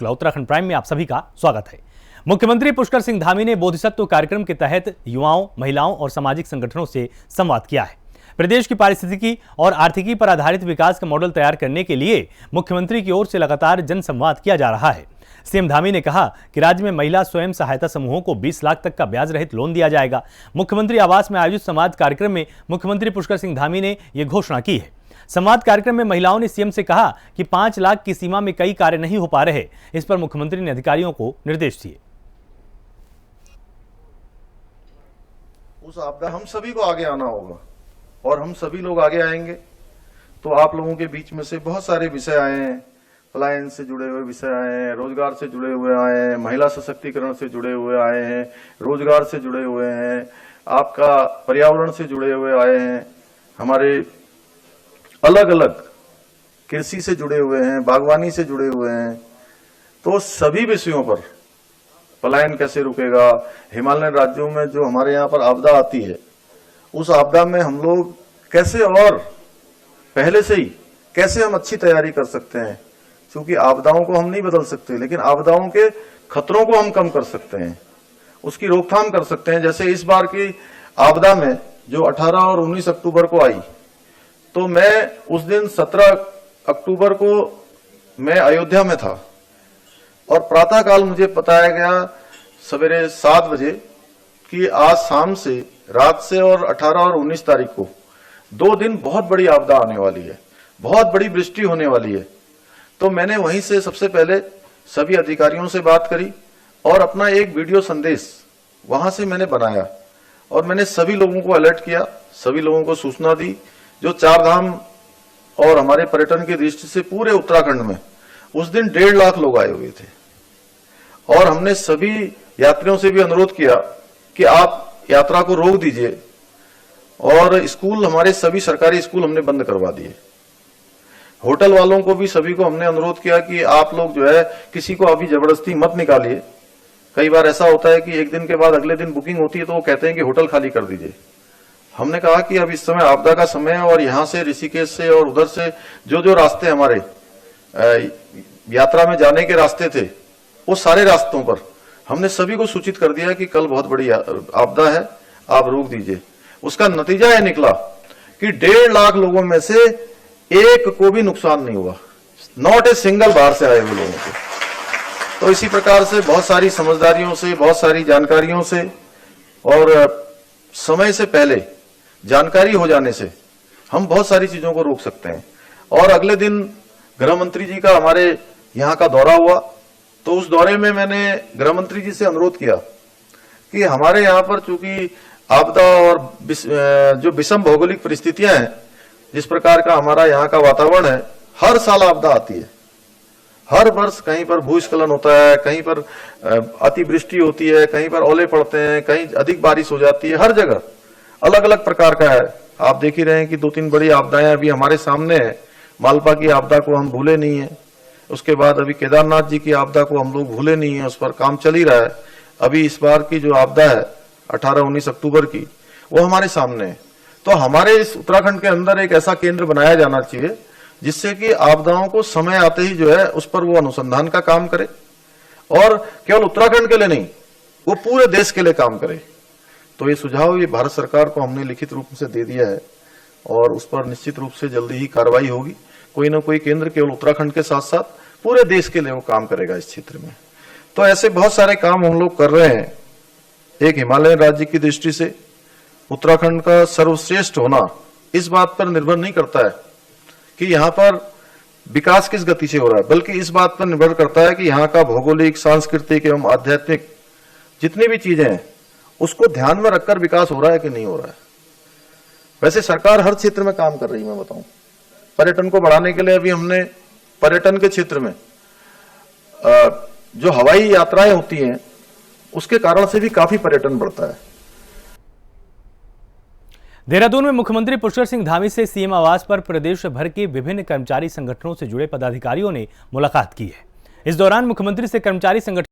Uttarakhand prime में आप सभी का स्वागत है। मुख्यमंत्री पुष्कर सिंह धामी ने बोधिसत्व कार्यक्रम के तहत युवाओं, महिलाओं और सामाजिक संगठनों से संवाद किया है। प्रदेश की पारिस्थितिकी और आर्थिकी पर आधारित विकास का मॉडल तैयार करने के लिए मुख्यमंत्री की ओर से लगातार जनसंवाद किया जा रहा है। सीएम धामी ने कहा कि राज्य में महिला स्वयं सहायता समूहों को 20 लाख तक का ब्याज रहित लोन दिया जाएगा। मुख्यमंत्री आवास में आयोजित संवाद कार्यक्रम में मुख्यमंत्री पुष्कर सिंह धामी ने यह घोषणा की है। संवाद कार्यक्रम में महिलाओं ने सीएम से कहा कि 5 लाख की सीमा में कई कार्य नहीं हो पा रहे। इस पर मुख्यमंत्री ने अधिकारियों को निर्देश दिए। उस आपदा हम सभी को आगे आना होगा और हम सभी लोग आगे आएंगे। तो आप लोगों के बीच में से बहुत सारे विषय आए हैं, पलायन से जुड़े हुए विषय आए हैं, रोजगार से जुड़े हुए आए हैं, महिला सशक्तिकरण से जुड़े हुए आए हैं, रोजगार से जुड़े हुए हैं, आपका पर्यावरण से जुड़े हुए आए हैं, हमारे अलग अलग कृषि से जुड़े हुए हैं, बागवानी से जुड़े हुए हैं। तो सभी विषयों पर पलायन कैसे रुकेगा, हिमालयन राज्यों में जो हमारे यहाँ पर आपदा आती है, उस आपदा में हम लोग कैसे और पहले से ही कैसे हम अच्छी तैयारी कर सकते हैं। क्योंकि आपदाओं को हम नहीं बदल सकते, लेकिन आपदाओं के खतरों को हम कम कर सकते हैं, उसकी रोकथाम कर सकते हैं। जैसे इस बार की आपदा में जो 18 और 19 अक्टूबर को आई, तो मैं उस दिन 17 अक्टूबर को मैं अयोध्या में था और प्रातःकाल मुझे बताया गया सवेरे 7 बजे कि आज शाम से, रात से और 18 और 19 तारीख को 2 दिन बहुत बड़ी आपदा आने वाली है, बहुत बड़ी वृष्टि होने वाली है। तो मैंने वहीं से सबसे पहले सभी अधिकारियों से बात करी और अपना एक वीडियो संदेश वहां से मैंने बनाया और मैंने सभी लोगों को अलर्ट किया, सभी लोगों को सूचना दी। जो 4 धाम और हमारे पर्यटन की दृष्टि से पूरे उत्तराखंड में उस दिन 1.5 लाख लोग आए हुए थे और हमने सभी यात्रियों से भी अनुरोध किया कि आप यात्रा को रोक दीजिए और स्कूल, हमारे सभी सरकारी स्कूल हमने बंद करवा दिए। होटल वालों को भी सभी को हमने अनुरोध किया कि आप लोग जो है किसी को अभी जबरदस्ती मत निकालिए। कई बार ऐसा होता है कि एक दिन के बाद अगले दिन बुकिंग होती है तो वो कहते हैं कि होटल खाली कर दीजिए। हमने कहा कि अब इस समय आपदा का समय है और यहां से ऋषिकेश से और उधर से जो जो रास्ते हमारे यात्रा में जाने के रास्ते थे, वो सारे रास्तों पर हमने सभी को सूचित कर दिया कि कल बहुत बड़ी आपदा है, आप रोक दीजिए। उसका नतीजा यह निकला कि 1.5 लाख लोगों में से एक को भी नुकसान नहीं हुआ, नॉट ए सिंगल बाहर से आए हुए लोगों को। तो इसी प्रकार से बहुत सारी समझदारियों से, बहुत सारी जानकारियों से और समय से पहले जानकारी हो जाने से हम बहुत सारी चीजों को रोक सकते हैं। और अगले दिन गृह मंत्री जी का हमारे यहाँ का दौरा हुआ, तो उस दौरे में मैंने गृह मंत्री जी से अनुरोध किया कि हमारे यहाँ पर चूंकि आपदा और जो विषम भौगोलिक परिस्थितियां हैं, जिस प्रकार का हमारा यहाँ का वातावरण है, हर साल आपदा आती है। हर वर्ष कहीं पर भूस्खलन होता है, कहीं पर अतिवृष्टि होती है, कहीं पर ओले पड़ते हैं, कहीं अधिक बारिश हो जाती है। हर जगह अलग अलग प्रकार का है। आप देख ही रहे हैं कि 2-3 बड़ी आपदाएं अभी हमारे सामने है। मालपा की आपदा को हम भूले नहीं है, उसके बाद अभी केदारनाथ जी की आपदा को हम लोग भूले नहीं है, उस पर काम चल ही रहा है। अभी इस बार की जो आपदा है 18-19 अक्टूबर की, वो हमारे सामने है। तो हमारे इस उत्तराखंड के अंदर एक ऐसा केंद्र बनाया जाना चाहिए जिससे कि आपदाओं को समय आते ही जो है उस पर वो अनुसंधान का काम करे और केवल उत्तराखंड के लिए नहीं, वो पूरे देश के लिए काम करे। तो ये सुझाव ये भारत सरकार को हमने लिखित रूप से दे दिया है और उस पर निश्चित रूप से जल्दी ही कार्रवाई होगी। कोई ना कोई केंद्र केवल उत्तराखंड के साथ साथ पूरे देश के लिए वो काम करेगा इस क्षेत्र में। तो ऐसे बहुत सारे काम हम लोग कर रहे हैं। एक हिमालयन राज्य की दृष्टि से उत्तराखंड का सर्वश्रेष्ठ होना इस बात पर निर्भर नहीं करता है कि यहाँ पर विकास किस गति से हो रहा है, बल्कि इस बात पर निर्भर करता है कि यहाँ का भौगोलिक, सांस्कृतिक एवं आध्यात्मिक जितनी भी चीजें हैं उसको ध्यान में रखकर विकास हो रहा है कि नहीं हो रहा है। वैसे सरकार हर क्षेत्र में काम कर रही है। मैं बताऊं, पर्यटन को बढ़ाने के लिए अभी हमने पर्यटन के क्षेत्र में जो हवाई यात्राएं होती हैं उसके कारण से भी काफी पर्यटन बढ़ता है। देहरादून में मुख्यमंत्री पुष्कर सिंह धामी से सीएम आवास पर प्रदेश भर के विभिन्न कर्मचारी संगठनों से जुड़े पदाधिकारियों ने मुलाकात की है। इस दौरान मुख्यमंत्री से कर्मचारी संगठन